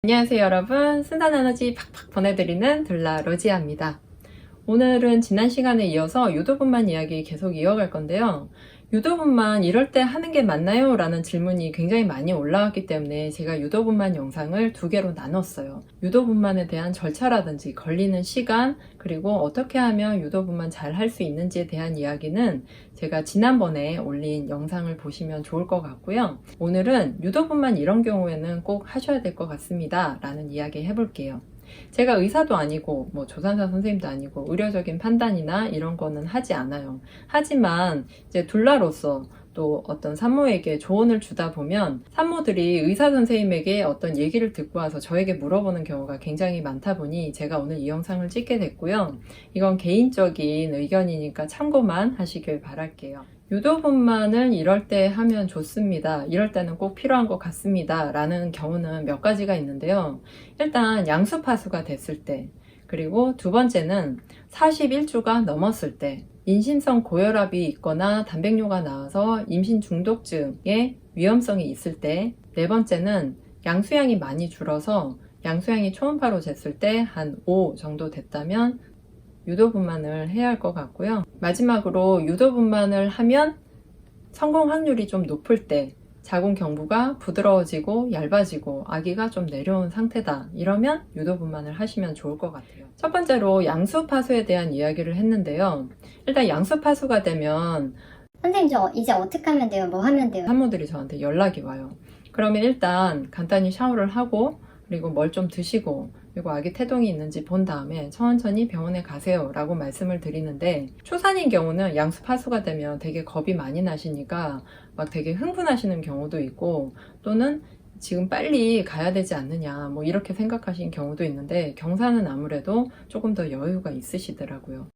안녕하세요 여러분, 순산에너지 팍팍 보내드리는 둘라 로지아입니다. 오늘은 지난 시간에 이어서 유도분만 이야기 계속 이어갈 건데요. 유도분만 이럴 때 하는 게 맞나요? 라는 질문이 굉장히 많이 올라왔기 때문에 제가 유도분만 영상을 두 개로 나눴어요. 유도분만에 대한 절차라든지 걸리는 시간, 그리고 어떻게 하면 유도분만 잘 할 수 있는지에 대한 이야기는 제가 지난번에 올린 영상을 보시면 좋을 것 같고요. 오늘은 유도분만 이런 경우에는 꼭 하셔야 될 것 같습니다 라는 이야기 해볼게요. 제가 의사도 아니고 조산사 선생님도 아니고 의료적인 판단이나 이런 거는 하지 않아요. 하지만 이제 둘라로서 또 어떤 산모에게 조언을 주다 보면 산모들이 의사 선생님에게 어떤 얘기를 듣고 와서 저에게 물어보는 경우가 굉장히 많다 보니 제가 오늘 이 영상을 찍게 됐고요. 이건 개인적인 의견이니까 참고만 하시길 바랄게요. 유도분만을 이럴 때 하면 좋습니다. 이럴 때는 꼭 필요한 것 같습니다. 라는 경우는 몇 가지가 있는데요. 일단 양수파수가 됐을 때, 그리고 두 번째는 41주가 넘었을 때, 인신성 고혈압이 있거나 단백뇨가 나와서 임신 중독증의 위험성이 있을 때, 네 번째는 양수양이 많이 줄어서 양수양이 초음파로 쟀을 때 한 5 정도 됐다면 유도분만을 해야 할 것 같고요. 마지막으로 유도분만을 하면 성공 확률이 좀 높을 때, 자궁 경부가 부드러워지고 얇아지고 아기가 좀 내려온 상태다, 이러면 유도분만을 하시면 좋을 것 같아요. 첫 번째로 양수파수에 대한 이야기를 했는데요. 일단 양수파수가 되면 선생님 저 이제 어떻게 하면 돼요? 뭐 하면 돼요? 산모들이 저한테 연락이 와요. 그러면 일단 간단히 샤워를 하고, 그리고 뭘 좀 드시고, 그리고 아기 태동이 있는지 본 다음에 천천히 병원에 가세요 라고 말씀을 드리는데, 초산인 경우는 양수파수가 되면 되게 겁이 많이 나시니까 막 되게 흥분하시는 경우도 있고, 또는 지금 빨리 가야 되지 않느냐 이렇게 생각하시는 경우도 있는데, 경사는 아무래도 조금 더 여유가 있으시더라고요.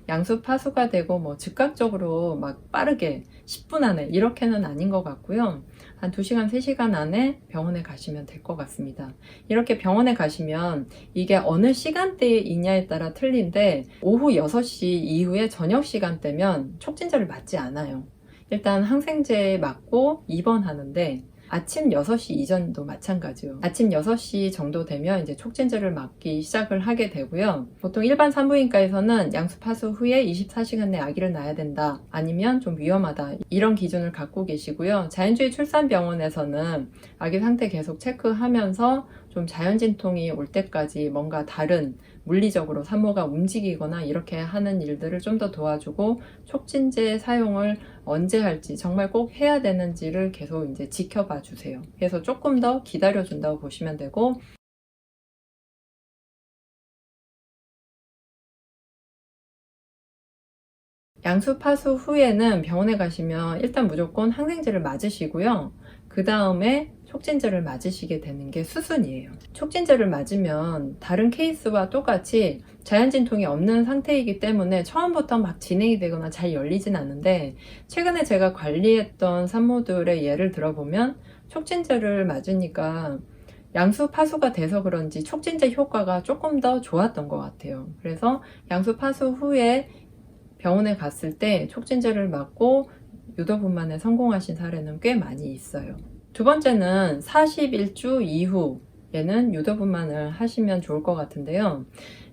양수파수가 되고 즉각적으로 막 빠르게 10분 안에 이렇게는 아닌 것 같고요. 한 2시간, 3시간 안에 병원에 가시면 될 것 같습니다. 이렇게 병원에 가시면 이게 어느 시간대이냐에 따라 틀린데, 오후 6시 이후에 저녁 시간대면 촉진제를 맞지 않아요. 일단 항생제 맞고 입원하는데, 아침 6시 이전도 마찬가지요. 아침 6시 정도 되면 이제 촉진제를 맞기 시작을 하게 되고요. 보통 일반 산부인과에서는 양수파수 후에 24시간 내 아기를 낳아야 된다, 아니면 좀 위험하다, 이런 기준을 갖고 계시고요. 자연주의 출산병원에서는 아기 상태 계속 체크하면서 좀 자연진통이 올 때까지 뭔가 다른 물리적으로 산모가 움직이거나 이렇게 하는 일들을 좀 더 도와주고, 촉진제 사용을 언제 할지, 정말 꼭 해야 되는지를 계속 이제 지켜봐 주세요. 그래서 조금 더 기다려 준다고 보시면 되고, 양수파수 후에는 병원에 가시면 일단 무조건 항생제를 맞으시고요. 그 다음에 촉진제를 맞으시게 되는 게 수순이에요. 촉진제를 맞으면 다른 케이스와 똑같이 자연진통이 없는 상태이기 때문에 처음부터 막 진행이 되거나 잘 열리진 않는데, 최근에 제가 관리했던 산모들의 예를 들어보면 촉진제를 맞으니까 양수파수가 돼서 그런지 촉진제 효과가 조금 더 좋았던 것 같아요. 그래서 양수파수 후에 병원에 갔을 때 촉진제를 맞고 유도분만에 성공하신 사례는 꽤 많이 있어요. 두 번째는 41주 이후에는 유도분만을 하시면 좋을 것 같은데요.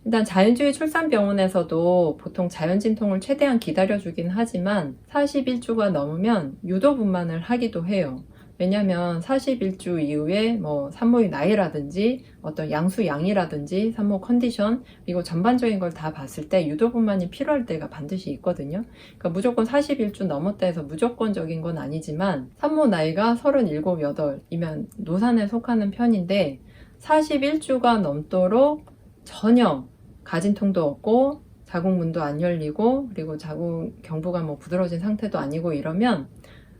일단 자연주의 출산병원에서도 보통 자연진통을 최대한 기다려주긴 하지만 41주가 넘으면 유도분만을 하기도 해요. 왜냐면 41주 이후에 산모의 나이라든지 어떤 양수양이라든지 산모 컨디션, 그리고 전반적인 걸 다 봤을 때 유도분만이 필요할 때가 반드시 있거든요. 그러니까 무조건 41주 넘었다 해서 무조건적인 건 아니지만, 산모 나이가 37, 8이면 노산에 속하는 편인데 41주가 넘도록 전혀 가진통도 없고 자궁문도 안 열리고, 그리고 자궁 경부가 부드러워진 상태도 아니고 이러면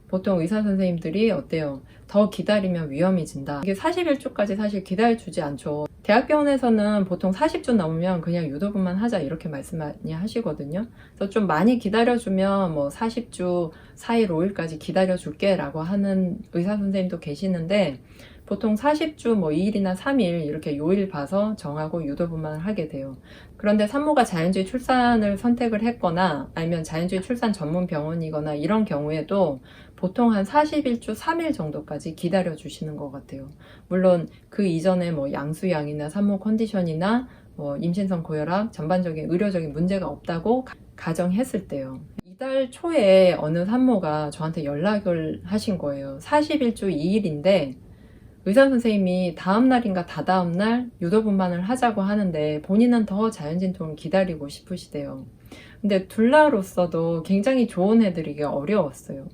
보통 의사 선생님들이 어때요? 더 기다리면 위험해진다. 이게 41주까지 사실 기다려주지 않죠. 대학병원에서는 보통 40주 넘으면 그냥 유도분만 하자, 이렇게 말씀 많이 하시거든요. 그래서 좀 많이 기다려주면 40주 4일, 5일까지 기다려줄게 라고 하는 의사 선생님도 계시는데, 보통 40주 뭐 2일이나 3일 이렇게 요일 봐서 정하고 유도분만을 하게 돼요. 그런데 산모가 자연주의 출산을 선택을 했거나 아니면 자연주의 출산 전문 병원이거나 이런 경우에도 보통 한 41주 3일 정도까지 기다려 주시는 것 같아요. 물론 그 이전에 뭐 양수양이나 산모 컨디션이나 뭐 임신성 고혈압 전반적인 의료적인 문제가 없다고 가정했을 때요. 이달 초에 어느 산모가 저한테 연락을 하신 거예요. 41주 2일인데 의사 선생님이 다음 날인가 다다음 날 유도분만을 하자고 하는데 본인은 더 자연진통을 기다리고 싶으시대요. 근데 둘라로서도 굉장히 조언해드리기가 어려웠어요.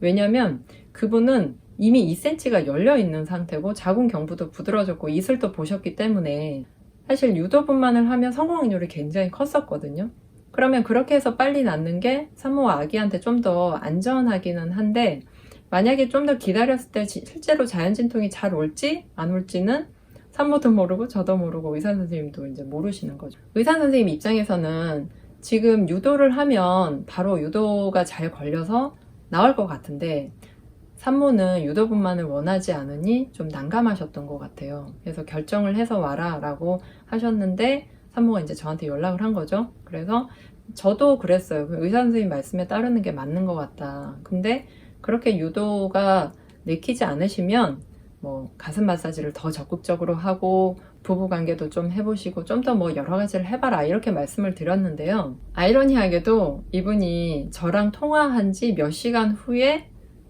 왜냐면 그분은 이미 2cm가 열려 있는 상태고 자궁 경부도 부드러졌고 이슬도 보셨기 때문에 사실 유도분만을 하면 성공 확률이 굉장히 컸었거든요. 그러면 그렇게 해서 빨리 낳는 게 산모와 아기한테 좀 더 안전하기는 한데 만약에 좀 더 기다렸을 때 실제로 자연진통이 잘 올지 안 올지는 산모도 모르고 저도 모르고 의사 선생님도 이제 모르시는 거죠. 의사 선생님 입장에서는 지금 유도를 하면 바로 유도가 잘 걸려서 나올 것 같은데 산모는 유도분만을 원하지 않으니 좀 난감하셨던 것 같아요. 그래서 결정을 해서 와라 라고 하셨는데 산모가 이제 저한테 연락을 한 거죠. 그래서 저도 그랬어요. 의사 선생님 말씀에 따르는 게 맞는 것 같다. 근데 그렇게 유도가 내키지 않으시면 뭐 가슴 마사지를 더 적극적으로 하고 부부관계도 좀 해보시고 좀 더 뭐 여러 가지를 해봐라 이렇게 말씀을 드렸는데요. 아이러니하게도 이분이 저랑 통화한 지 몇 시간 후에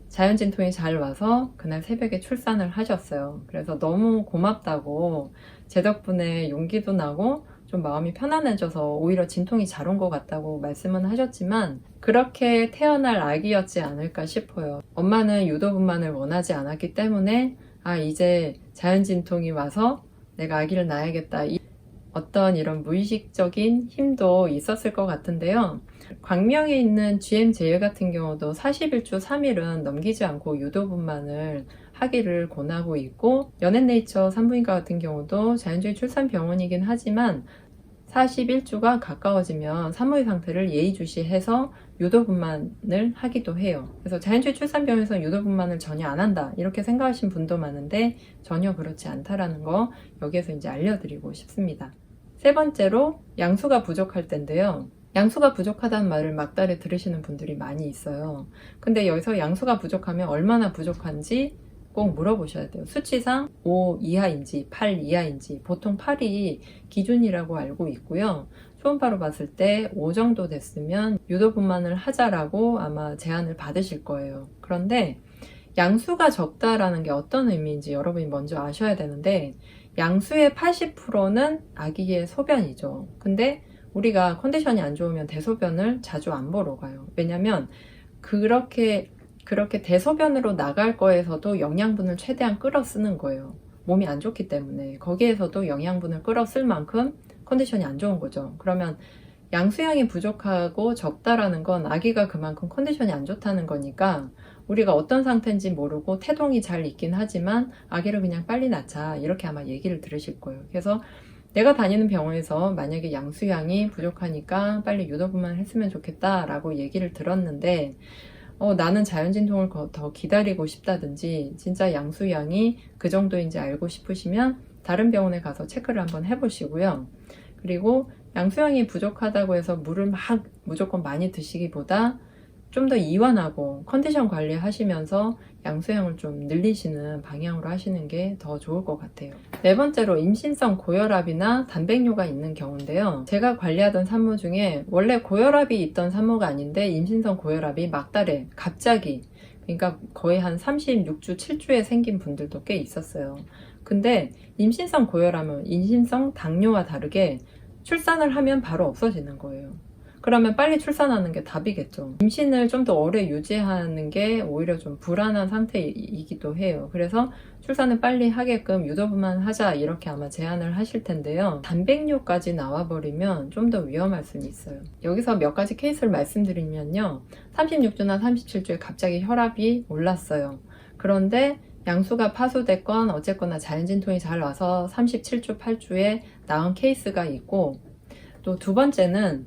자연진통이 잘 와서 그날 새벽에 출산을 하셨어요. 그래서 너무 고맙다고 제 덕분에 용기도 나고 좀 마음이 편안해져서 오히려 진통이 잘 온 것 같다고 말씀은 하셨지만 그렇게 태어날 아기였지 않을까 싶어요. 엄마는 유도분만을 원하지 않았기 때문에 이제 자연진통이 와서 내가 아기를 낳아야겠다. 어떤 이런 무의식적인 힘도 있었을 것 같은데요. 광명에 있는 GM제일 같은 경우도 41주 3일은 넘기지 않고 유도분만을 하기를 권하고 있고 연앤네이처 산부인과 같은 경우도 자연주의 출산병원이긴 하지만 41주가 가까워지면 산모의 상태를 예의주시해서 유도분만을 하기도 해요. 그래서 자연주의 출산병원에서 유도분만을 전혀 안 한다 이렇게 생각하신 분도 많은데 전혀 그렇지 않다라는 거 여기에서 이제 알려드리고 싶습니다. 세 번째로 양수가 부족할 때인데요. 양수가 부족하다는 말을 막달에 들으시는 분들이 많이 있어요. 근데 여기서 양수가 부족하면 얼마나 부족한지 꼭 물어보셔야 돼요. 수치상 5 이하인지 8 이하인지 보통 8이 기준이라고 알고 있고요. 초음파로 봤을 때 5 정도 됐으면 유도분만을 하자라고 아마 제안을 받으실 거예요. 그런데 양수가 적다라는 게 어떤 의미인지 여러분이 먼저 아셔야 되는데 양수의 80%는 아기의 소변이죠. 근데 우리가 컨디션이 안 좋으면 대소변을 자주 안 보러 가요. 왜냐면 그렇게 대소변으로 나갈 거에서도 영양분을 최대한 끌어 쓰는 거예요. 몸이 안 좋기 때문에 거기에서도 영양분을 끌어 쓸 만큼 컨디션이 안 좋은 거죠. 그러면 양수량이 부족하고 적다라는 건 아기가 그만큼 컨디션이 안 좋다는 거니까 우리가 어떤 상태인지 모르고 태동이 잘 있긴 하지만 아기를 그냥 빨리 낳자 이렇게 아마 얘기를 들으실 거예요. 그래서 내가 다니는 병원에서 만약에 양수량이 부족하니까 빨리 유도분만을 했으면 좋겠다라고 얘기를 들었는데 나는 자연진통을 더 기다리고 싶다든지 진짜 양수양이 그 정도인지 알고 싶으시면 다른 병원에 가서 체크를 한번 해보시고요. 그리고 양수양이 부족하다고 해서 물을 막 무조건 많이 드시기보다 좀 더 이완하고 컨디션 관리하시면서 양수양을 좀 늘리시는 방향으로 하시는 게 더 좋을 것 같아요. 네 번째로 임신성 고혈압이나 단백뇨가 있는 경우인데요. 제가 관리하던 산모 중에 원래 고혈압이 있던 산모가 아닌데 임신성 고혈압이 막달에 갑자기 그러니까 거의 한 36주, 7주에 생긴 분들도 꽤 있었어요. 근데 임신성 고혈압은 임신성 당뇨와 다르게 출산을 하면 바로 없어지는 거예요. 그러면 빨리 출산하는 게 답이겠죠. 임신을 좀 더 오래 유지하는 게 오히려 좀 불안한 상태이기도 해요. 그래서 출산을 빨리 하게끔 유도분만 하자 이렇게 아마 제안을 하실 텐데요. 단백뇨까지 나와버리면 좀 더 위험할 수는 있어요. 여기서 몇 가지 케이스를 말씀드리면요. 36주나 37주에 갑자기 혈압이 올랐어요. 그런데 양수가 파수됐건 어쨌거나 자연진통이 잘 와서 37주, 8주에 나은 케이스가 있고 또 두 번째는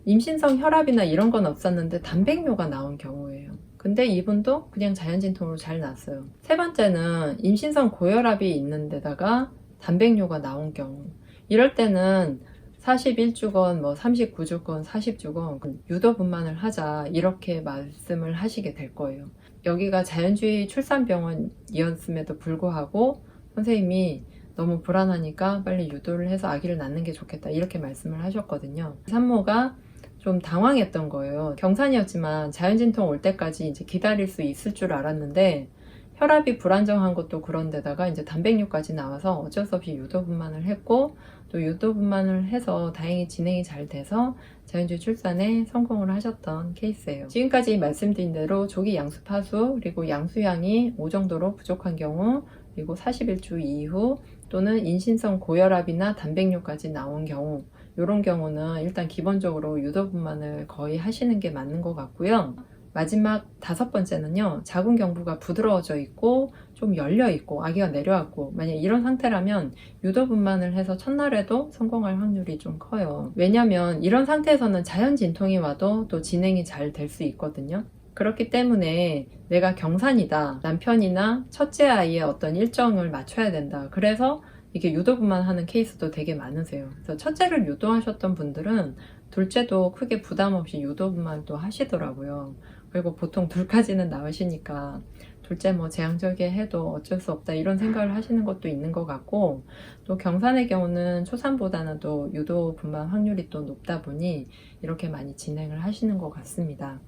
임신성 혈압이나 이런 건 없었는데 단백뇨가 나온 경우예요. 근데 이분도 그냥 자연진통으로 잘 났어요. 세 번째는 임신성 고혈압이 있는 데다가 단백뇨가 나온 경우. 이럴 때는 41주건 뭐 39주건 40주건 유도분만을 하자 이렇게 말씀을 하시게 될 거예요. 여기가 자연주의 출산병원이었음에도 불구하고 선생님이 너무 불안하니까 빨리 유도를 해서 아기를 낳는 게 좋겠다 이렇게 말씀을 하셨거든요. 산모가 좀 당황했던 거예요. 경산이었지만 자연진통 올 때까지 이제 기다릴 수 있을 줄 알았는데 혈압이 불안정한 것도 그런데다가 이제 단백뇨까지 나와서 어쩔 수 없이 유도분만을 했고 또 유도분만을 해서 다행히 진행이 잘 돼서 자연주의 출산에 성공을 하셨던 케이스예요. 지금까지 말씀드린 대로 조기 양수파수 그리고 양수량이 5 정도로 부족한 경우 그리고 41주 이후 또는 인신성 고혈압이나 단백뇨까지 나온 경우 이런 경우는 일단 기본적으로 유도분만을 거의 하시는 게 맞는 것 같고요. 마지막 5번째는요. 자궁경부가 부드러워져 있고 좀 열려 있고 아기가 내려왔고 만약 이런 상태라면 유도분만을 해서 첫날에도 성공할 확률이 좀 커요. 왜냐면 이런 상태에서는 자연진통이 와도 또 진행이 잘 될 수 있거든요. 그렇기 때문에 내가 경산이다. 남편이나 첫째 아이의 어떤 일정을 맞춰야 된다. 그래서 이게 유도분만 하는 케이스도 되게 많으세요. 그래서 첫째를 유도하셨던 분들은 둘째도 크게 부담 없이 유도분만도 하시더라고요. 그리고 보통 둘까지는 나으시니까 둘째 뭐 재앙절개 해도 어쩔 수 없다 이런 생각을 하시는 것도 있는 것 같고 또 경산의 경우는 초산보다는 또 유도분만 확률이 또 높다 보니 이렇게 많이 진행을 하시는 것 같습니다.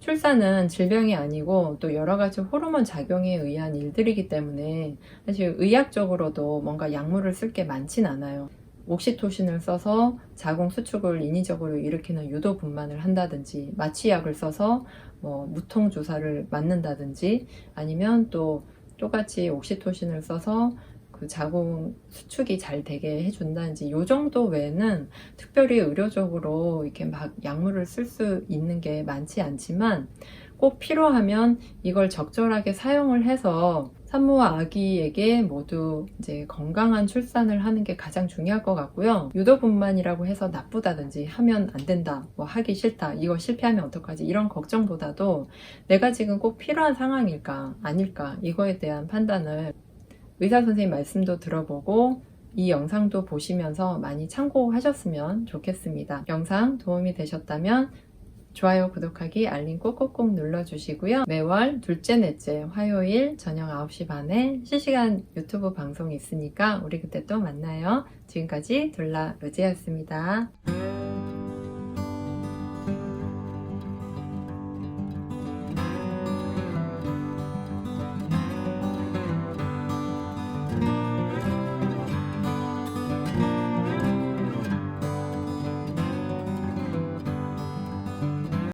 출산은 질병이 아니고 또 여러 가지 호르몬 작용에 의한 일들이기 때문에 사실 의학적으로도 뭔가 약물을 쓸 게 많진 않아요. 옥시토신을 써서 자궁 수축을 인위적으로 일으키는 유도분만을 한다든지 마취약을 써서 뭐 무통 주사를 맞는다든지 아니면 또 똑같이 옥시토신을 써서 그 자궁 수축이 잘 되게 해준다든지 요 정도 외에는 특별히 의료적으로 이렇게 막 약물을 쓸 수 있는 게 많지 않지만 꼭 필요하면 이걸 적절하게 사용을 해서 산모와 아기에게 모두 이제 건강한 출산을 하는 게 가장 중요할 것 같고요. 유도분만이라고 해서 나쁘다든지 하면 안 된다, 뭐 하기 싫다, 이거 실패하면 어떡하지 이런 걱정보다도 내가 지금 꼭 필요한 상황일까 아닐까 이거에 대한 판단을 의사 선생님 말씀도 들어보고 이 영상도 보시면서 많이 참고하셨으면 좋겠습니다. 영상 도움이 되셨다면 좋아요, 구독하기, 알림 꼭꼭꼭 눌러주시고요. 매월 둘째, 넷째, 화요일 저녁 9시 반에 실시간 유튜브 방송이 있으니까 우리 그때 또 만나요. 지금까지 둘라 루지였습니다.